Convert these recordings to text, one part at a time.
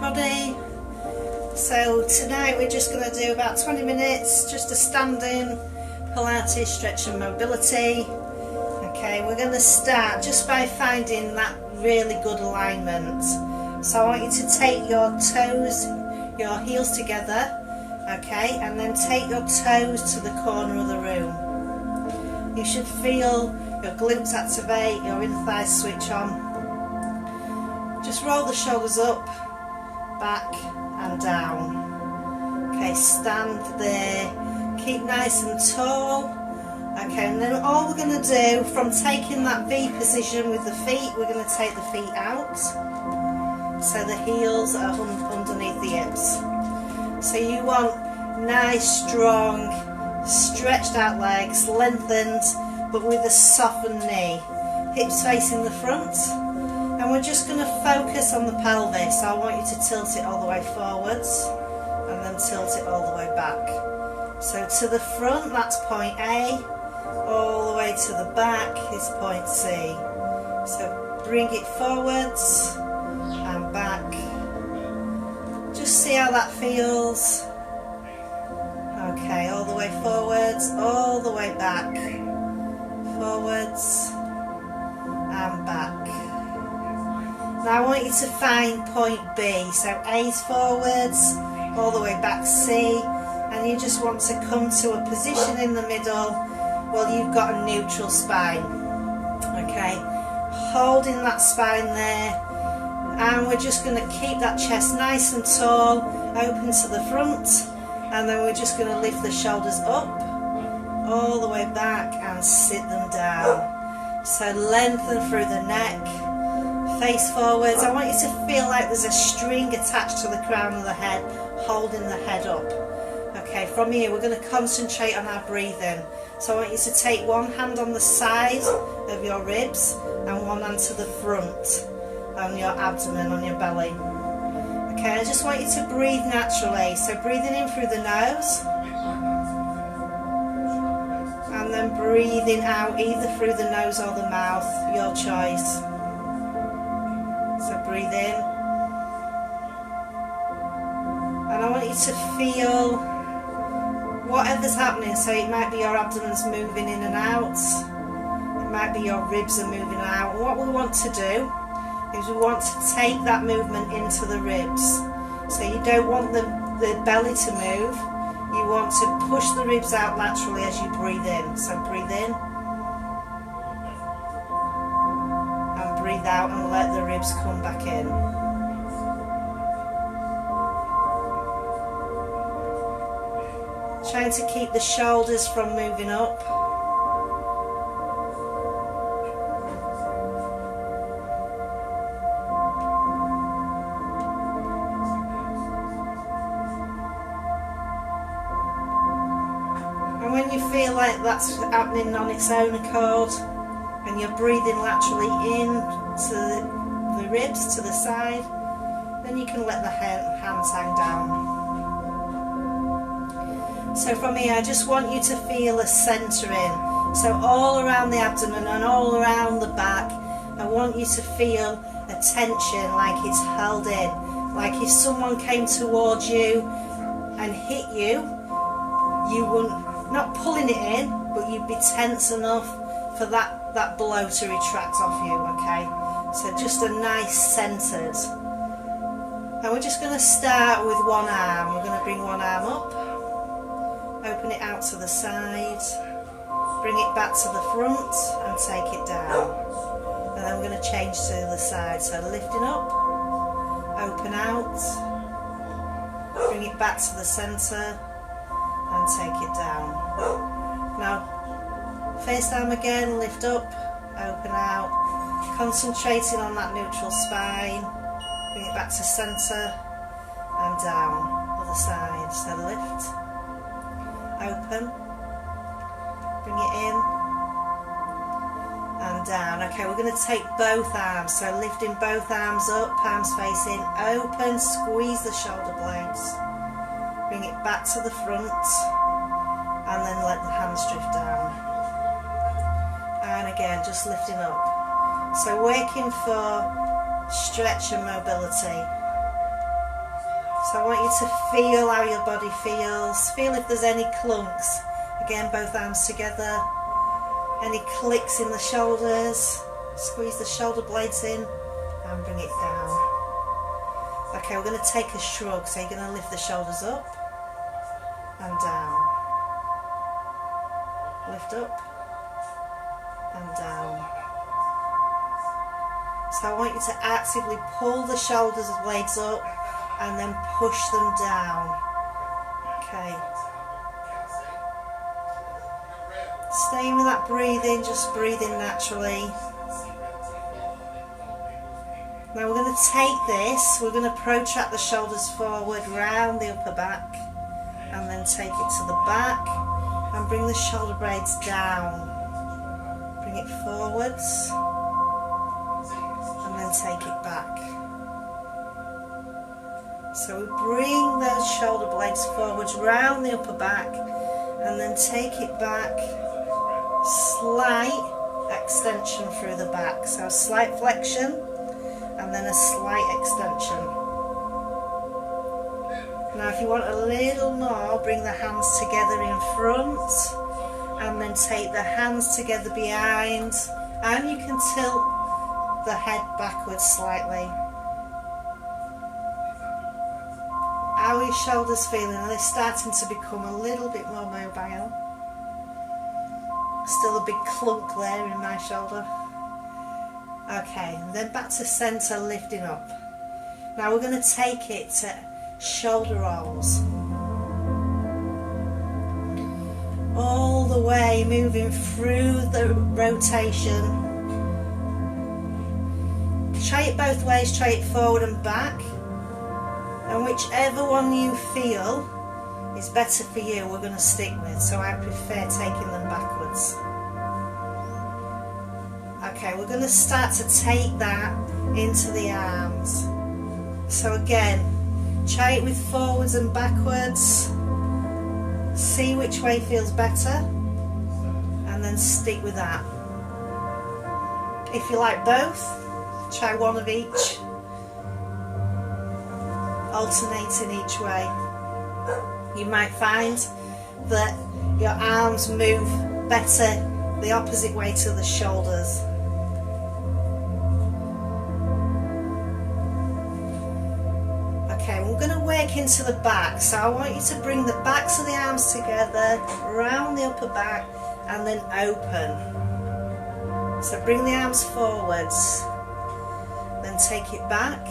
everybody. So tonight we're just going to do about 20 minutes just a standing Pilates stretch and mobility. Okay, we're going to start just by finding that really good alignment. So I want you to take your toes, your heels together, okay, and then take your toes to the corner of the room. You should feel your glutes activate, your inner thighs switch on. Just roll the shoulders up, back and down. Okay, stand there, keep nice and tall. Okay, and then all we're going to do from taking that V position with the feet, we're going to take the feet out. So the heels are underneath the hips. So you want nice, strong, stretched out legs, lengthened, but with a softened knee. Hips facing the front. And we're just going to focus on the pelvis. So I want you to tilt it all the way forwards and then tilt it all the way back. So to the front, that's point A. All the way to the back is point C. So bring it forwards and back. Just see how that feels. Okay, all the way forwards, all the way back. Forwards and back. Now I want you to find point B. So A's forwards, all the way back C, and you just want to come to a position in the middle. Well, you've got a neutral spine. Okay, holding that spine there, and we're just going to keep that chest nice and tall, open to the front, and then we're just going to lift the shoulders up, all the way back, and sit them down. So lengthen through the neck, face forwards. I want you to feel like there's a string attached to the crown of the head, holding the head up. Okay, from here we're going to concentrate on our breathing. So I want you to take one hand on the side of your ribs and one hand to the front on your abdomen, on your belly. Okay, I just want you to breathe naturally. So breathing in through the nose and then breathing out either through the nose or the mouth, your choice. So breathe in, and I want you to feel whatever's happening. So it might be your abdomen's moving in and out, it might be your ribs are moving out. What we want to do is we want to take that movement into the ribs. So you don't want the belly to move, you want to push the ribs out naturally as you breathe in. So breathe in and breathe out and let the ribs come back in. Trying to keep the shoulders from moving up. And when you feel like that's happening on its own accord and you're breathing laterally in to the ribs, to the side, then you can let the hands hang down. So from here, I just want you to feel a centering. So all around the abdomen and all around the back, I want you to feel a tension, like it's held in. Like if someone came towards you and hit you, you wouldn't, not pulling it in, but you'd be tense enough for that blow to retract off you, okay? So just a nice centered. And we're just going to start with one arm. We're going to bring one arm up. Open it out to the side, bring it back to the front and take it down. And then we're going to change to the side. So lifting up, open out, bring it back to the centre and take it down. Now, first arm again, lift up, open out, concentrating on that neutral spine, bring it back to centre and down, other side. So lift, open, bring it in and down. Okay, we're going to take both arms, so lifting both arms up, palms facing, open, squeeze the shoulder blades, bring it back to the front and then let the hands drift down. And again, just lifting up. So working for stretch and mobility. So I want you to feel how your body feels. Feel if there's any clunks. Again, both arms together. Any clicks in the shoulders. Squeeze the shoulder blades in and bring it down. Okay, we're going to take a shrug. So you're going to lift the shoulders up and down. Lift up and down. So I want you to actively pull the shoulders blades up and then push them down. Okay. Staying with that breathing, just breathing naturally. Now we're going to take this, we're going to protract the shoulders forward, round the upper back, and then take it to the back, and bring the shoulder blades down. Bring it forwards, and then take it back. So we bring those shoulder blades forwards, round the upper back, and then take it back. Slight extension through the back. So a slight flexion, and then a slight extension. Now if you want a little more, bring the hands together in front, and then take the hands together behind, and you can tilt the head backwards slightly. How are your shoulders feeling? Are they starting to become a little bit more mobile? Still a big clunk there in my shoulder. Okay, and then back to centre, lifting up. Now we're going to take it to shoulder rolls. All the way, moving through the rotation. Try it both ways, try it forward and back. And whichever one you feel is better for you, we're going to stick with. So I prefer taking them backwards. Okay, we're going to start to take that into the arms. So again, try it with forwards and backwards. See which way feels better, and then stick with that. If you like both, try one of each, alternating each way. You might find that your arms move better the opposite way to the shoulders. Okay, we're going to work into the back, so I want you to bring the backs of the arms together, round the upper back, and then open. So bring the arms forwards, then take it back,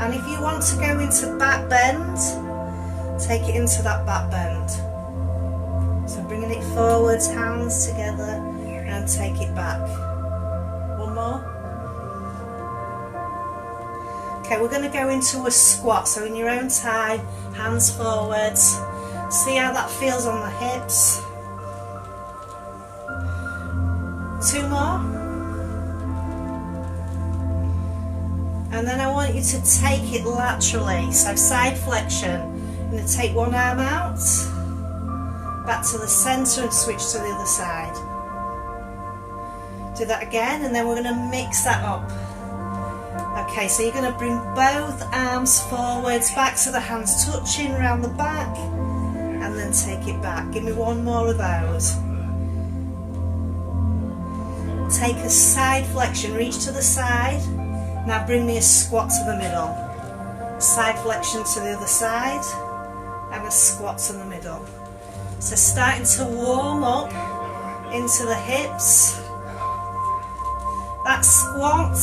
and if you want to go into back bend, take it into that back bend. So bringing it forwards, hands together, and take it back. One more. Okay, we're going to go into a squat, so in your own time, hands forwards. See how that feels on the hips. Two more. And then I want you to take it laterally, so side flexion. I'm going to take one arm out, back to the centre and switch to the other side. Do that again, and then we're going to mix that up. Okay, so you're going to bring both arms forwards, backs of the hands touching around the back, and then take it back. Give me one more of those. Take a side flexion, reach to the side. Now bring me a squat to the middle. Side flexion to the other side, and a squat to the middle. So starting to warm up into the hips. That squat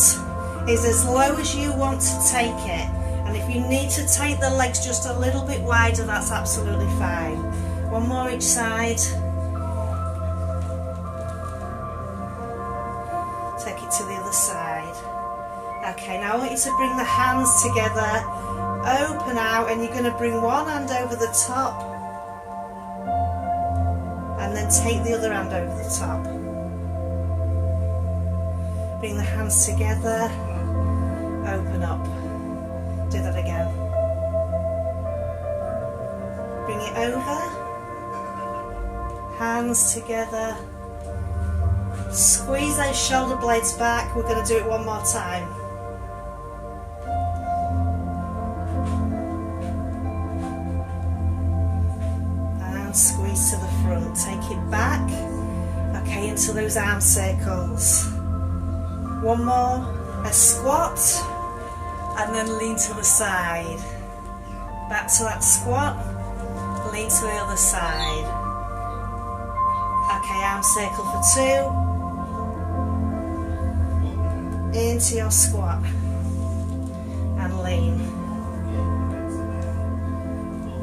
is as low as you want to take it, and if you need to take the legs just a little bit wider, that's absolutely fine. One more each side. Take it to the other side. Okay, now I want you to bring the hands together, open out, and you're going to bring one hand over the top and then take the other hand over the top. Bring the hands together, open up. Do that again. Bring it over, hands together. Squeeze those shoulder blades back. We're going to do it one more time. front. Take it back. Okay, into those arm circles. One more, a squat, and then lean to the side. Back to that squat, lean to the other side. Okay, arm circle for 2. Into your squat and lean.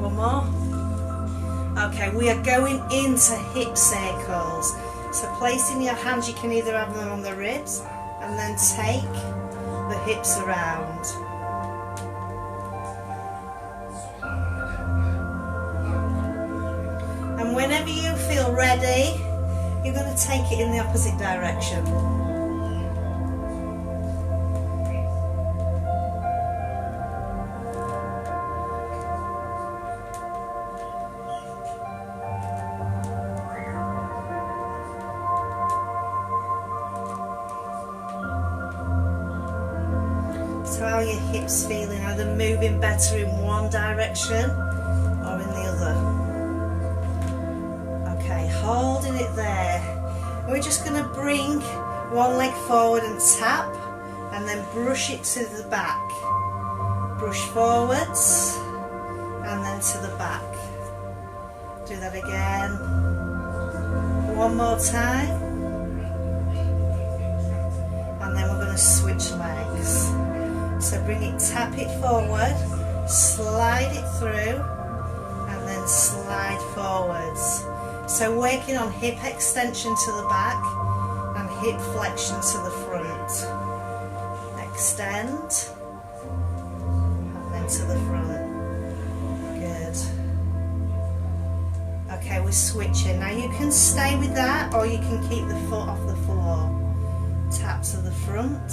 One more. Okay, we are going into hip circles. So placing your hands, you can either have them on the ribs and then take the hips around. And whenever you feel ready, you're going to take it in the opposite direction. So how are your hips feeling? Are they moving better in one direction or in the other? Okay, holding it there. We're just going to bring one leg forward and tap, and then brush it to the back. Brush forwards and then to the back. Do that again. One more time. And then we're going to switch legs. So bring it, tap it forward, slide it through, and then slide forwards. So working on hip extension to the back and hip flexion to the front. Extend, and then to the front. Good. Okay, we're switching. Now you can stay with that, or you can keep the foot off the floor. Tap to the front,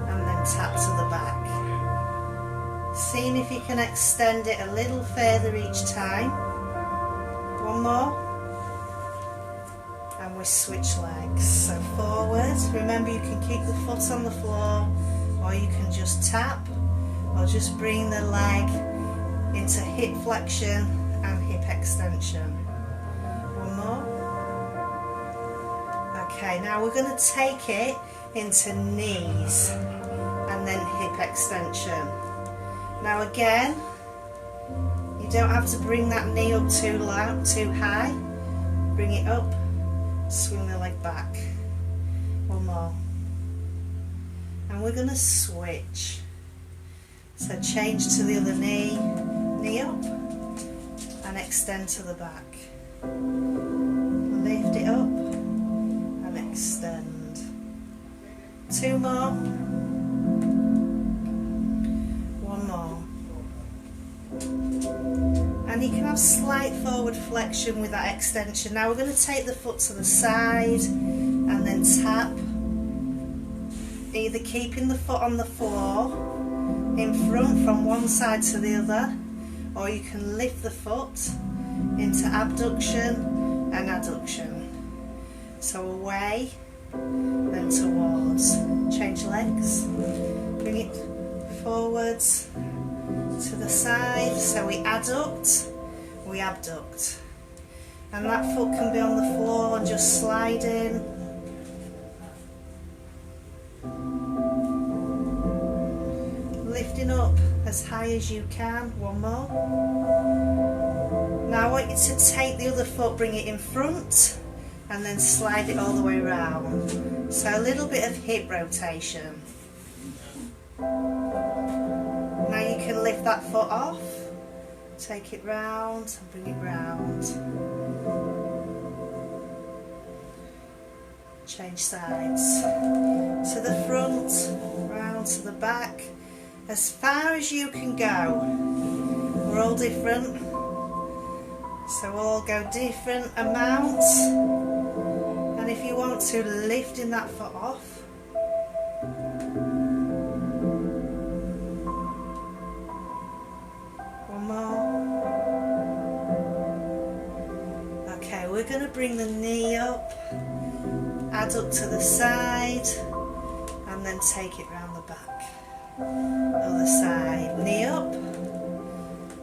and then tap to the back. Seeing if you can extend it a little further each time. One more. And we switch legs. So forward. Remember, you can keep the foot on the floor, or you can just tap, or just bring the leg into hip flexion and hip extension. One more. Okay, now we're going to take it into knees and then hip extension. Now again, you don't have to bring that knee up too low, too high. Bring it up, swing the leg back. One more. And we're going to switch. So change to the other knee, knee up, and extend to the back. Lift it up and extend. 2 more. And you can have slight forward flexion with that extension. Now we're going to take the foot to the side and then tap, either keeping the foot on the floor in front from one side to the other, or you can lift the foot into abduction and adduction. So away, then towards. Change legs, bring it forwards to the side, so we adduct, we abduct, and that foot can be on the floor and just slide in. Lifting up as high as you can. One more. Now I want you to take the other foot, bring it in front, and then slide it all the way around. So a little bit of hip rotation. Now you can lift that foot off, take it round and bring it round. Change sides. To the front, round to the back, as far as you can go. We're all different, so we'll all go different amounts. And if you want to, lifting that foot off. We're going to bring the knee up, adduct to the side, and then take it round the back. Other side, knee up,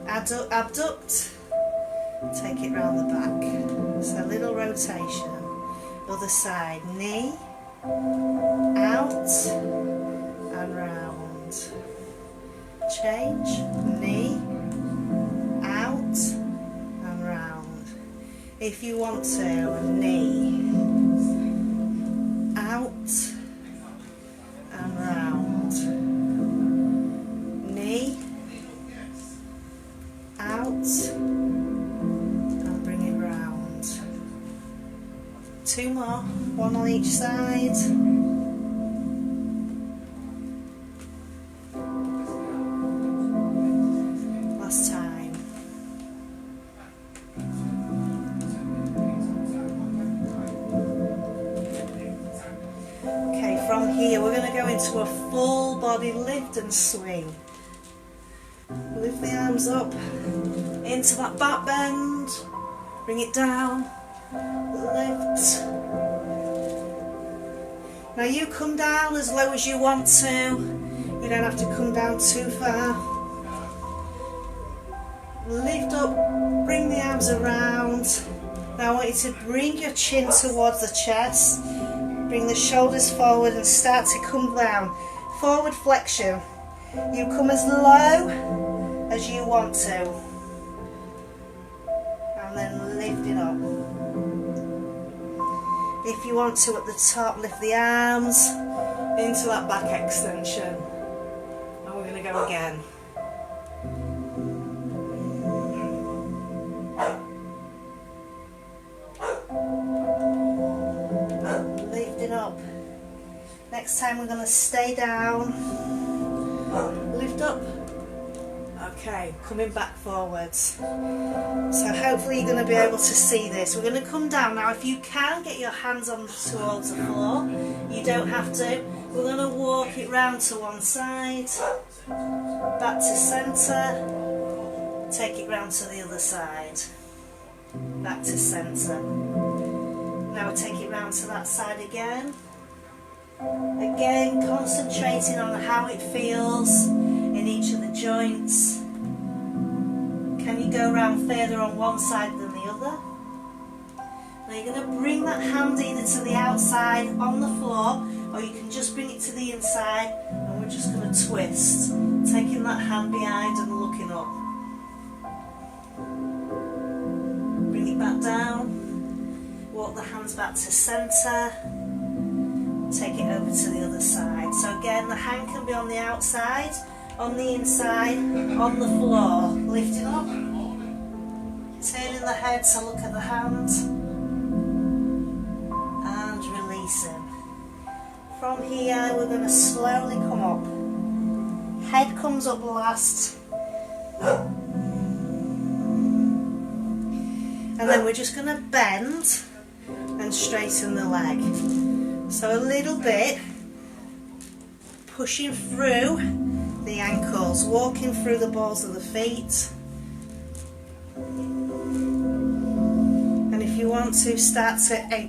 adduct, take it round the back. So a little rotation. Other side, knee, out and round. Change, knee, out and round. If you want to, knee, out and round. Knee, out and bring it round. Two more, one on each side. Last time. Okay, from here we're going to go into a full body lift and swing. Lift the arms up into that back bend, bring it down, lift. Now you come down as low as you want to, you don't have to come down too far. Lift up, bring the arms around. Now I want you to bring your chin towards the chest, bring the shoulders forward and start to come down. Forward flexion. You come as low as you want to, and then lift it up. If you want to, at the top, lift the arms into that back extension, and we're going to go again. Lift it up. Next time we're going to stay down, lift up. Okay, coming back forwards. So hopefully you're going to be able to see this. We're going to come down now. If you can, get your hands on towards the floor. You don't have to. We're going to walk it round to one side, back to centre, take it round to the other side, back to centre. Now we'll take it round to that side again. Again, concentrating on how it feels in each of the joints. Can you go around further on one side than the other? Now you're going to bring that hand either to the outside on the floor, or you can just bring it to the inside, and we're just going to twist, taking that hand behind and looking up. Bring it back down, walk the hands back to centre, take it over to the other side. So again, the hand can be on the outside, on the inside, on the floor. Lifting up, turning the head to look at the hand, and releasing. From here we're going to slowly come up. Head comes up last. And then we're just going to bend and straighten the leg. So a little bit, pushing through the ankles, walking through the balls of the feet. And if you want to, start to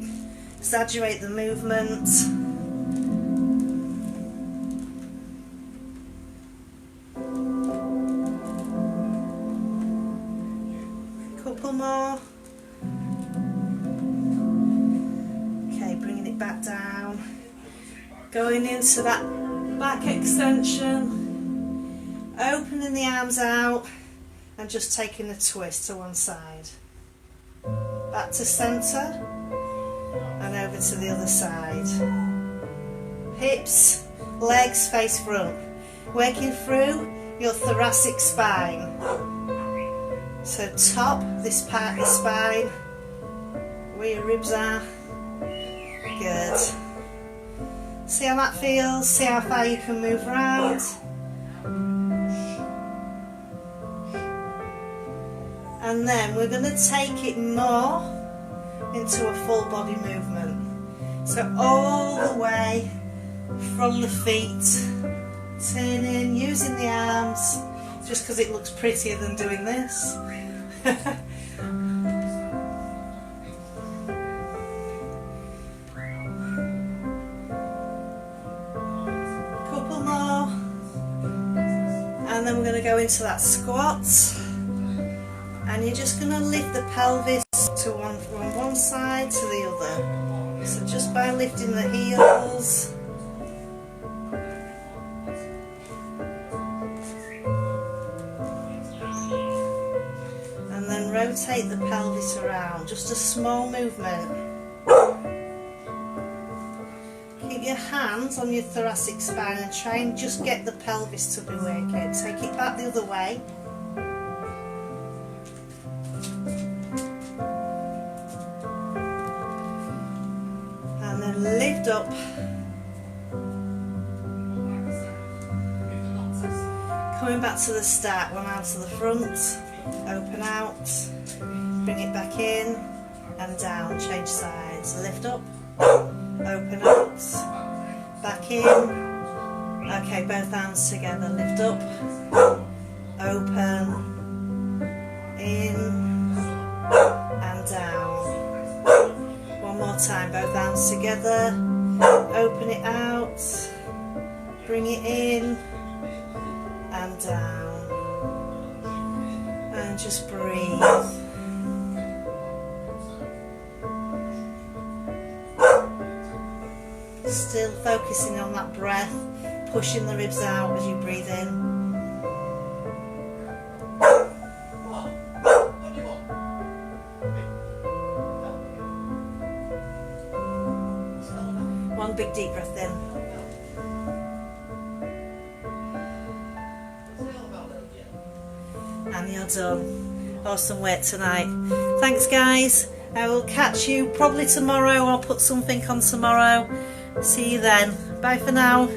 exaggerate the movement. Couple more. Okay, bringing it back down. Going into that back extension. Opening the arms out and just taking a twist to one side. Back to centre and over to the other side. Hips, legs face front. Working through your thoracic spine. So top this part of the spine, where your ribs are. Good. See how that feels, see how far you can move around. And then we're going to take it more into a full body movement. So all the way from the feet, turning, using the arms, just because it looks prettier than doing this. Couple more. And then we're going to go into that squat. and you're just going to lift the pelvis to from one side to the other. So just by lifting the heels, and then rotate the pelvis around, just a small movement. Keep your hands on your thoracic spine and try and just get the pelvis to be working. Take it back the other way. And then lift up. Coming back to the start, one arm to the front, open out, bring it back in and down, change sides, lift up, open out, back in. Okay, both arms together, lift up, open, in and down. One more time, both arms together, open it out, bring it in and down, and just breathe. Still focusing on that breath, pushing the ribs out as you breathe in. One big deep breath in. And you're done. Awesome work tonight. Thanks guys. I will catch you probably tomorrow. I'll put something on tomorrow. See you then. Bye for now.